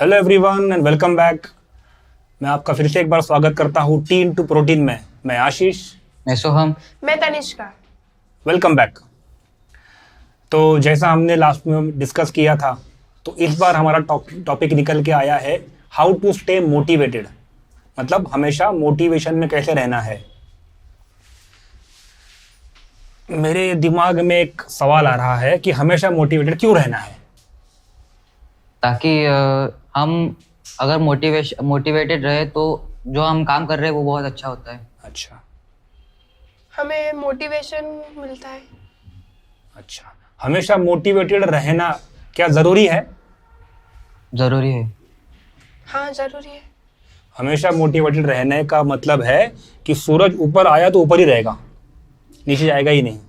Hello everyone and welcome back. मैं आपका फिर से एक बार स्वागत करता हूँ टी इंटू प्रोटीन में। मैं आशीष। मैं सोहम। मैं तनिष्का। Welcome back. तो जैसा हमने लास्ट में डिस्कस किया था, तो इस बार हमारा टॉपिक निकल के आया है हाउ टू स्टे मोटिवेटेड, मतलब हमेशा मोटिवेशन में कैसे रहना है। मेरे दिमाग में एक सवाल आ रहा है कि हमेशा मोटिवेटेड क्यों रहना है। ताकि हम अगर मोटिवेटेड रहे तो जो हम काम कर रहे हैं वो बहुत अच्छा होता है। अच्छा हमें मोटिवेशन मिलता है। अच्छा, हमेशा मोटिवेटेड रहना क्या ज़रूरी है? जरूरी है। हाँ, जरूरी है। हमेशा मोटिवेटेड रहने का मतलब है कि सूरज ऊपर आया तो ऊपर ही रहेगा, नीचे जाएगा ही नहीं।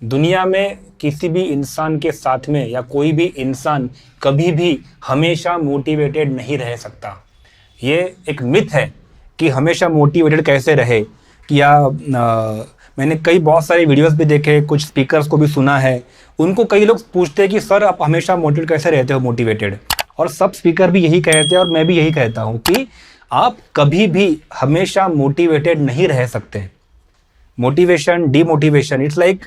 दुनिया में किसी भी इंसान के साथ में या कोई भी इंसान कभी भी हमेशा मोटिवेटेड नहीं रह सकता। ये एक मिथ है कि हमेशा मोटिवेटेड कैसे रहे। कि मैंने बहुत सारे वीडियोस भी देखे, कुछ स्पीकर्स को भी सुना है। उनको कई लोग पूछते हैं कि सर आप हमेशा मोटिवेट कैसे रहते हो मोटिवेटेड, और सब स्पीकर भी यही कहते हैं और मैं भी यही कहता हूँ कि आप कभी भी हमेशा मोटिवेटेड नहीं रह सकते। मोटिवेशन, डीमोटिवेशन, इट्स लाइक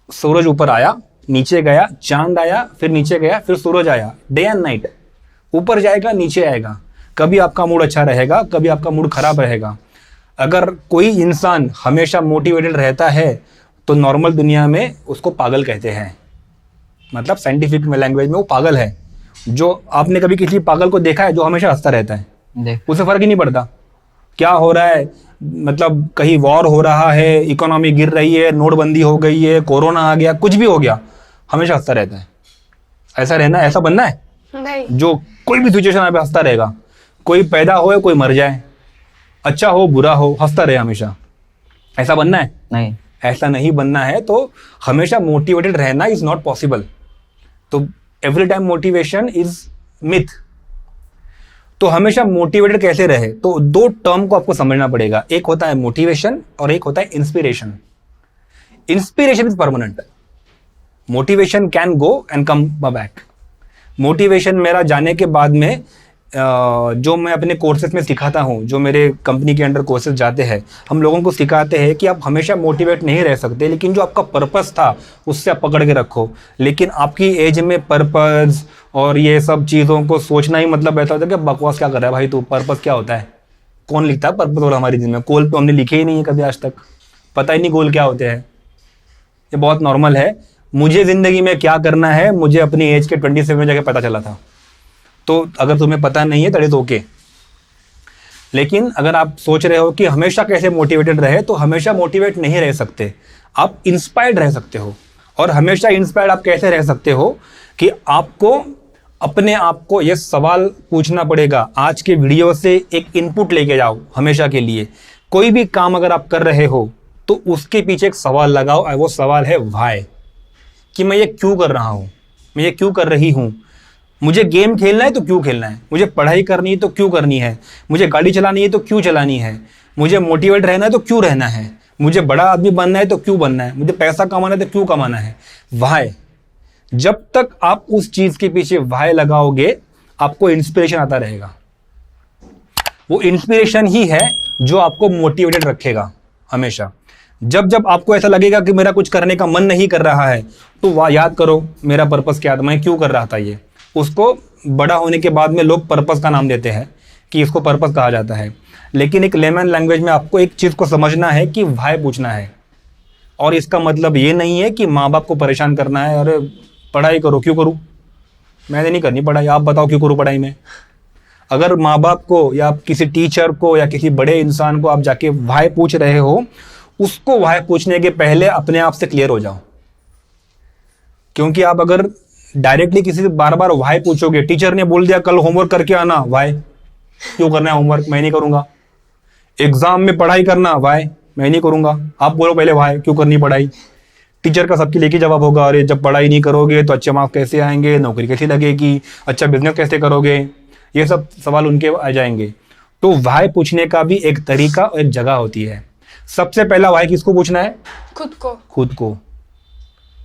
सूरज ऊपर आया, नीचे गया, चांद आया, फिर नीचे गया, फिर सूरज आया, डे एंड नाइट, ऊपर जाएगा, नीचे आएगा। कभी आपका मूड अच्छा रहेगा, कभी आपका मूड खराब रहेगा। अगर कोई इंसान हमेशा मोटिवेटेड रहता है तो नॉर्मल दुनिया में उसको पागल कहते हैं, मतलब साइंटिफिक लैंग्वेज में वो पागल है। जो आपने कभी किसी पागल को देखा है जो हमेशा हंसता रहता है? उसे फर्क ही नहीं पड़ता क्या हो रहा है, मतलब कहीं वॉर हो रहा है, इकोनॉमी गिर रही है, नोटबंदी हो गई है, कोरोना आ गया, कुछ भी हो गया, हमेशा हंसता रहता है। ऐसा रहना, ऐसा बनना है नहीं। जो कोई भी सिचुएशन में हंसता रहेगा। कोई पैदा हो या कोई मर जाए, अच्छा हो बुरा हो, हंसता रहे हमेशा। ऐसा बनना है? नहीं, ऐसा नहीं बनना है। तो हमेशा मोटिवेटेड रहना इज नॉट पॉसिबल। तो every time motivation is myth. तो हमेशा मोटिवेटेड कैसे रहे, तो दो टर्म को आपको समझना पड़ेगा। एक होता है मोटिवेशन और एक होता है inspiration. Inspiration is permanent, motivation can go and come back. Motivation मेरा जाने के बाद में जो मैं अपने कोर्सेज में सिखाता हूँ, जो मेरे कंपनी के अंडर कोर्सेज जाते हैं, हम लोगों को सिखाते हैं कि आप हमेशा मोटिवेट नहीं रह सकते, लेकिन जो आपका पर्पस था उससे आप पकड़ के रखो। लेकिन आपकी एज में पर्पस और ये सब चीज़ों को सोचना ही मतलब ऐसा होता है कि बकवास क्या कर रहा है भाई तू, पर्पस क्या होता है, कौन लिखता है पर्पस? और हमारी जिंदगी में गोल तो हमने लिखे ही नहीं है कभी आज तक, पता ही नहीं गोल क्या होते हैं। ये बहुत नॉर्मल है। मुझे ज़िंदगी में क्या करना है मुझे अपनी एज के 27 में जाके पता चला था। तो अगर तुम्हें पता नहीं है दैट इज ओके। लेकिन अगर आप सोच रहे हो कि हमेशा कैसे मोटिवेटेड रहे, तो हमेशा मोटिवेट नहीं रह सकते, आप इंस्पायर्ड रह सकते हो। और हमेशा इंस्पायर्ड आप कैसे रह सकते हो कि आपको अपने आप को ये सवाल पूछना पड़ेगा। आज के वीडियो से एक इनपुट लेके जाओ हमेशा के लिए। कोई भी काम अगर आप कर रहे हो तो उसके पीछे एक सवाल लगाओ, और वो सवाल है व्हाई, कि मैं ये क्यों कर रहा हूँ, मैं ये क्यों कर रही हूँ। मुझे गेम खेलना है तो क्यों खेलना है, मुझे पढ़ाई करनी है तो क्यों करनी है, मुझे गाड़ी चलानी है तो क्यों चलानी है, मुझे मोटिवेट रहना है तो क्यों रहना है, मुझे बड़ा आदमी बनना है तो क्यों बनना है, मुझे पैसा कमाना है तो क्यों कमाना है। व्हाई। जब तक आप उस चीज के पीछे व्हाई लगाओगे आपको इंस्पिरेशन आता रहेगा। वो इंस्पिरेशन ही है जो आपको मोटिवेटेड रखेगा हमेशा। जब जब आपको ऐसा लगेगा कि मेरा कुछ करने का मन नहीं कर रहा है, तो वह याद करो मेरा पर्पस क्या था, मैं क्यों कर रहा था ये। उसको बड़ा होने के बाद में लोग पर्पस का नाम देते हैं कि इसको पर्पस कहा जाता है, लेकिन एक लेमन लैंग्वेज में आपको एक चीज़ को समझना है कि व्हाई पूछना है। और इसका मतलब ये नहीं है कि माँ बाप को परेशान करना है, अरे पढ़ाई करो, क्यों करूँ, मैंने नहीं करनी पढ़ाई, आप बताओ क्यों करूँ पढ़ाई में। अगर माँ बाप को या किसी टीचर को या किसी बड़े इंसान को आप जाके व्हाई पूछ रहे हो, उसको व्हाई पूछने के पहले अपने आप से क्लियर हो जाओ। क्योंकि आप अगर डायरेक्टली किसी से बार बार व्हाई पूछोगे, टीचर ने बोल दिया कल होमवर्क करके आना, व्हाई, क्यों करना है होमवर्क, मैं नहीं करूंगा। एग्जाम में पढ़ाई करना, व्हाई, मैं नहीं करूंगा। आप बोलो पहले व्हाई, क्यों करनी पढ़ाई। टीचर का सबके लिए जवाब होगा, अरे जब पढ़ाई नहीं करोगे तो अच्छे मार्क्स कैसे आएंगे, नौकरी कैसे लगेगी, अच्छा बिजनेस कैसे करोगे, ये सब सवाल उनके आ जाएंगे। तो व्हाई पूछने का भी एक तरीका और एक जगह होती है। सबसे पहला व्हाई किसको पूछना है? खुद को। खुद को।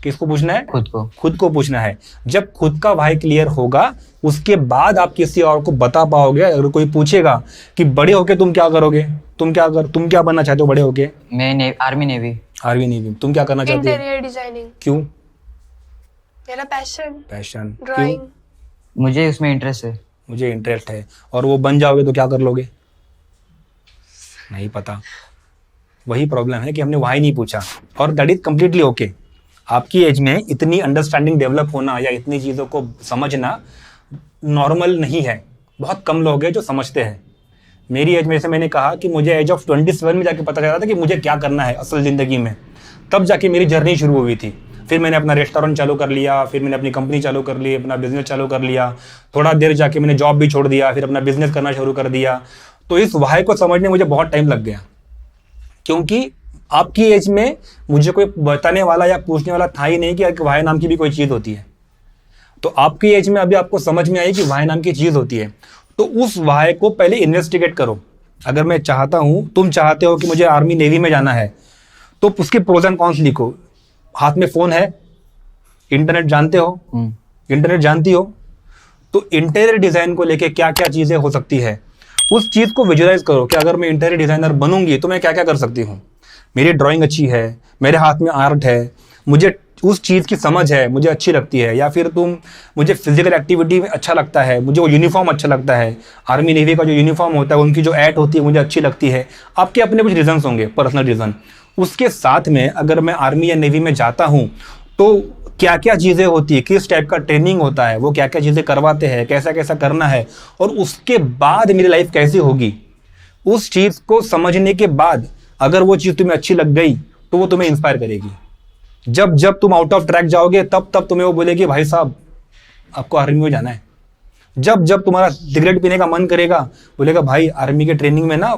किसको पूछना है? खुद को। खुद को पूछना है। जब खुद का वाई क्लियर होगा उसके बाद आप किसी और को बता पाओगे। अगर कोई पूछेगा कि बड़े होके तुम क्या करोगे, तुम क्या बनना चाहते हो बड़े होके? मैं आर्मी नेवी। Army navy. तुम क्या करना चाहते हो? Interior designing. क्यों? मेरा पैशन पैशन। ड्राइंग। मुझे उसमें इंटरेस्ट है। मुझे इंटरेस्ट है। और वो बन जाओगे तो क्या कर लोगे? नहीं पता। वही प्रॉब्लम है कि हमने वही नहीं पूछा, और दैट इज कम्प्लीटली ओके। आपकी एज में इतनी अंडरस्टैंडिंग डेवलप होना या इतनी चीज़ों को समझना नॉर्मल नहीं है। बहुत कम लोग हैं जो समझते हैं। मेरी एज में से मैंने कहा कि मुझे एज ऑफ 27 में जाके पता चला था कि मुझे क्या करना है असल ज़िंदगी में। तब जाके मेरी जर्नी शुरू हुई थी। फिर मैंने अपना रेस्टोरेंट चालू कर लिया, फिर मैंने अपनी कंपनी चालू कर ली, अपना बिजनेस चालू कर लिया। थोड़ा देर जाके मैंने जॉब भी छोड़ दिया, फिर अपना बिजनेस करना शुरू कर दिया। तो इस वाई को समझने मुझे बहुत टाइम लग गया, क्योंकि आपकी एज में मुझे कोई बताने वाला या पूछने वाला था ही नहीं कि वाई नाम की भी कोई चीज़ होती है। तो आपकी एज में अभी आपको समझ में आई कि वाई नाम की चीज़ होती है, तो उस वाई को पहले इन्वेस्टिगेट करो। अगर मैं चाहता हूँ, तुम चाहते हो कि मुझे आर्मी नेवी में जाना है, तो उसके प्रोज एंड कॉन्स लिखो। हाथ में फ़ोन है, इंटरनेट जानते हो, इंटरनेट जानती हो, तो इंटीरियर डिज़ाइन को लेके क्या क्या चीज़ें हो सकती है उस चीज़ को विजुलाइज करो कि अगर मैं इंटीरियर डिज़ाइनर बनूंगी तो मैं क्या क्या कर सकती हूँ। मेरी ड्राइंग अच्छी है, मेरे हाथ में आर्ट है, मुझे उस चीज़ की समझ है, मुझे अच्छी लगती है। या फिर मुझे फिजिकल एक्टिविटी में अच्छा लगता है, मुझे वो यूनिफॉर्म अच्छा लगता है, आर्मी नेवी का जो यूनिफॉर्म होता है, उनकी जो ऐड होती है मुझे अच्छी लगती है। आपके अपने कुछ रीजंस होंगे, पर्सनल रीज़न। उसके साथ में अगर मैं आर्मी या नेवी में जाता हूँ तो क्या क्या चीज़ें होती है, किस टाइप का ट्रेनिंग होता है, वो क्या क्या चीज़ें करवाते हैं, कैसा कैसा करना है, और उसके बाद मेरी लाइफ कैसी होगी। उस चीज़ को समझने के बाद अगर वो चीज़ तुम्हें अच्छी लग गई तो वो तुम्हें इंस्पायर करेगी। जब जब तुम आउट ऑफ ट्रैक जाओगे तब तब तुम्हें वो बोलेगी भाई साहब आपको आर्मी में जाना है। जब जब तुम्हारा सिगरेट पीने का मन करेगा बोलेगा भाई आर्मी के ट्रेनिंग में ना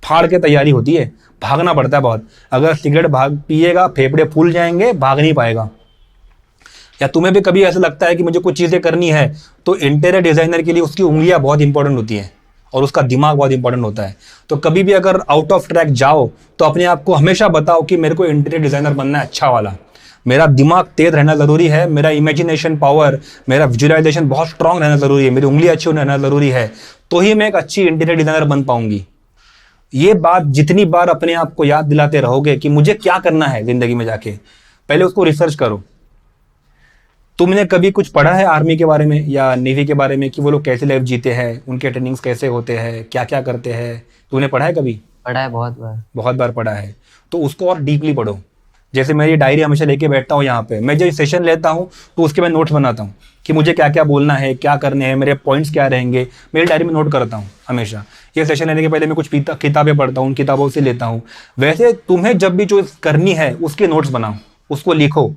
फाड़ के तैयारी होती है, भागना पड़ता है बहुत। अगर सिगरेट पिएगा फेफड़े फूल जाएंगे, भाग नहीं पाएगा। या तुम्हें भी कभी ऐसा लगता है कि मुझे कुछ चीज़ें करनी है, तो इंटीरियर डिज़ाइनर के लिए उसकी उंगलियां बहुत इंपॉर्टेंट होती हैं और उसका दिमाग बहुत इंपॉर्टेंट होता है। तो कभी भी अगर आउट ऑफ ट्रैक जाओ तो अपने आप को हमेशा बताओ कि मेरे को इंटीरियर डिज़ाइनर बनना है अच्छा वाला। मेरा दिमाग तेज रहना ज़रूरी है, मेरा इमेजिनेशन पावर, मेरा विजुअलाइजेशन बहुत स्ट्रांग रहना ज़रूरी है, मेरी उंगली अच्छी रहना ज़रूरी है, तो ही मैं एक अच्छी इंटीरियर डिज़ाइनर बन पाऊंगी। ये बात जितनी बार अपने आप को याद दिलाते रहोगे कि मुझे क्या करना है ज़िंदगी में जाके, पहले उसको रिसर्च करो। तुमने कभी कुछ पढ़ा है आर्मी के बारे में या नेवी के बारे में कि वो लोग कैसे लाइफ जीते हैं, उनके ट्रेनिंग्स कैसे होते हैं, क्या क्या करते हैं? तूने पढ़ा है कभी? पढ़ा है, बहुत बार पढ़ा है। तो उसको और डीपली पढ़ो। जैसे मैं ये डायरी हमेशा लेके बैठता हूँ यहाँ पे, मैं जब सेशन लेता हूँ तो उसके मैं नोट्स बनाता हूँ कि मुझे क्या क्या बोलना है, क्या करने हैं, मेरे पॉइंट्स क्या रहेंगे, मेरी डायरी में नोट करता हूँ हमेशा। ये सेशन लेने के पहले मैं कुछ किताबें पढ़ता हूँ, उन किताबों से लेता हूँ। वैसे तुम्हें जब भी जो करनी है उसके नोट्स बनाओ, उसको लिखो।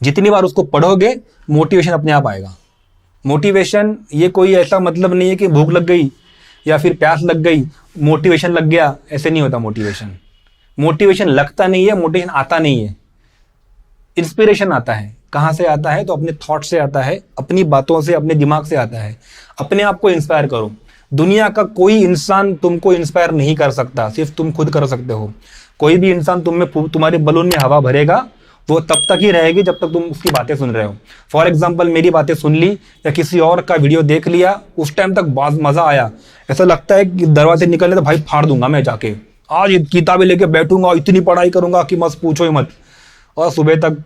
जितनी बार उसको पढ़ोगे मोटिवेशन अपने आप आएगा। मोटिवेशन ये कोई ऐसा मतलब नहीं है कि भूख लग गई या फिर प्यास लग गई मोटिवेशन लग गया, ऐसे नहीं होता। मोटिवेशन लगता नहीं है, मोटिवेशन आता नहीं है। इंस्पिरेशन आता है। कहाँ से आता है? तो अपने थॉट से आता है, अपनी बातों से, अपने दिमाग से आता है। अपने आप को इंस्पायर करो। दुनिया का कोई इंसान तुमको इंस्पायर नहीं कर सकता, सिर्फ तुम खुद कर सकते हो। कोई भी इंसान तुम्हारे बलून में हवा भरेगा, वो तब तक ही रहेगी जब तक तुम उसकी बातें सुन रहे हो। फॉर एग्जाम्पल मेरी बातें सुन ली या किसी और का वीडियो देख लिया, उस टाइम तक बहुत मजा आया, ऐसा लगता है कि दरवाजे निकलने तो भाई फाड़ दूंगा मैं जाके, आज किताबें लेके बैठूंगा, इतनी पढ़ाई करूंगा कि मत पूछो ही मत। और सुबह तक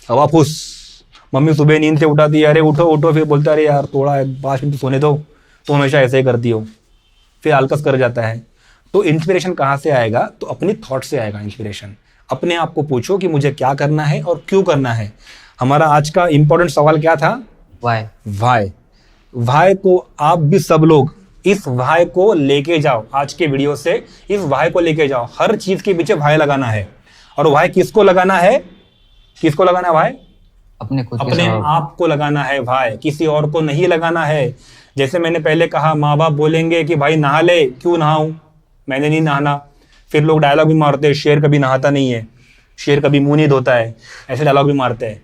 हवा फूस, मम्मी सुबह नींद से उठाती है, अरे उठो उठो, फिर बोलता अरे यार थोड़ा 5 मिनट सोने दो, तो हमेशा ऐसे ही करती हो, फिर आलकस कर जाता है। तो इंस्पिरेशन कहाँ से आएगा? तो अपनी थॉट से आएगा इंस्पिरेशन। अपने आप को पूछो कि मुझे क्या करना है और क्यों करना है। हमारा आज का इंपॉर्टेंट सवाल क्या था? वाई को आप भी सब लोग इस वाई को लेके जाओ। आज के वीडियो से इस वाई को लेके जाओ। हर चीज के पीछे वाई लगाना है। और वाई किसको लगाना है? किसको लगाना है वाई? अपने आप को लगाना है भाई, किसी और को नहीं लगाना है। जैसे मैंने पहले कहा, माँ बाप बोलेंगे कि भाई नहा ले, क्यों नहाऊं, मैंने नहीं नहाना। फिर लोग डायलॉग भी मारते हैं, शेर कभी नहाता नहीं है, शेर कभी मुंह नहीं धोता है, ऐसे डायलॉग भी मारते हैं।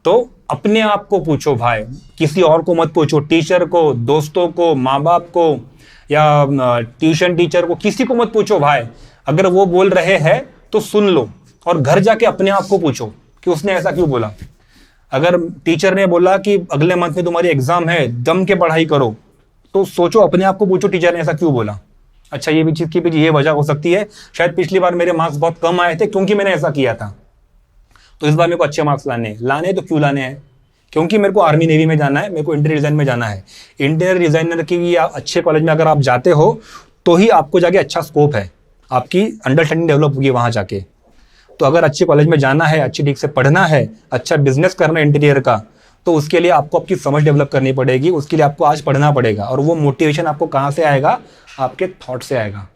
तो अपने आप को पूछो भाई, किसी और को मत पूछो। टीचर को, दोस्तों को, माँ बाप को या ट्यूशन टीचर को, किसी को मत पूछो भाई। अगर वो बोल रहे हैं तो सुन लो और घर जाके अपने आप को पूछो कि उसने ऐसा क्यों बोला। अगर टीचर ने बोला कि अगले मंथ में तुम्हारी एग्जाम है, दम के पढ़ाई करो, तो सोचो, अपने आप को पूछो टीचर ने ऐसा क्यों बोला। अच्छा, ये भी चीज की भी ये वजह हो सकती है, शायद पिछली बार मेरे मार्क्स बहुत कम आए थे क्योंकि मैंने ऐसा किया था, तो इस बार मेरे को अच्छे मार्क्स लाने तो क्यों लाने हैं, क्योंकि मेरे को आर्मी नेवी में जाना है, मेरे को इंटीरियर डिजाइन में जाना है। इंटीरियर डिजाइनर की या अच्छे कॉलेज में अगर आप जाते हो तो ही आपको जाके अच्छा स्कोप है, आपकी अंडरस्टैंडिंग डेवलप होगी वहाँ जाके। तो अगर अच्छे कॉलेज में जाना है, अच्छी ठीक से पढ़ना है, अच्छा बिजनेस करना है इंटीरियर का, तो उसके लिए आपको आपकी समझ डेवलप करनी पड़ेगी, उसके लिए आपको आज पढ़ना पड़ेगा। और वो मोटिवेशन आपको कहाँ से आएगा, आपके थॉट से आएगा।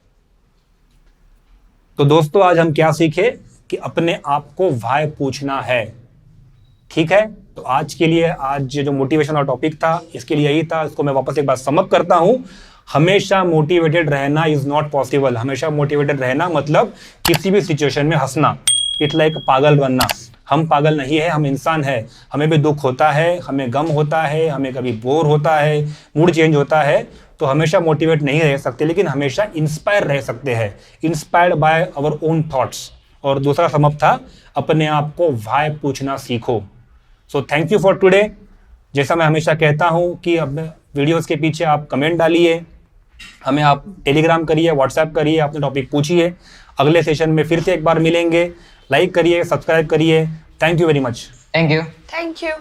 तो दोस्तों, आज हम क्या सीखे कि अपने आप को व्हाई पूछना है। ठीक है, तो आज के लिए, आज जो मोटिवेशन का टॉपिक था, इसके लिए यही था। इसको मैं वापस एक बार समअप करता हूं। हमेशा मोटिवेटेड रहना इज नॉट पॉसिबल। हमेशा मोटिवेटेड रहना मतलब किसी भी सिचुएशन में हंसना, इट्स लाइक पागल बनना। हम पागल नहीं है, हम इंसान है, हमें भी दुख होता है, हमें गम होता है, हमें कभी बोर होता है, मूड चेंज होता है, तो हमेशा मोटिवेट नहीं रह सकते, लेकिन हमेशा इंस्पायर रह सकते हैं, inspired by our own thoughts. और दूसरा समअप था, अपने आप को व्हाई पूछना सीखो। So thank you for today. जैसा मैं हमेशा कहता हूं कि अब वीडियोस के पीछे आप कमेंट डालिए, हमें आप टेलीग्राम करिए, व्हाट्सएप करिए, अपने टॉपिक पूछिए। अगले सेशन में फिर से एक बार मिलेंगे। लाइक करिए, सब्सक्राइब करिए। Thank you very much. Thank you. Thank you.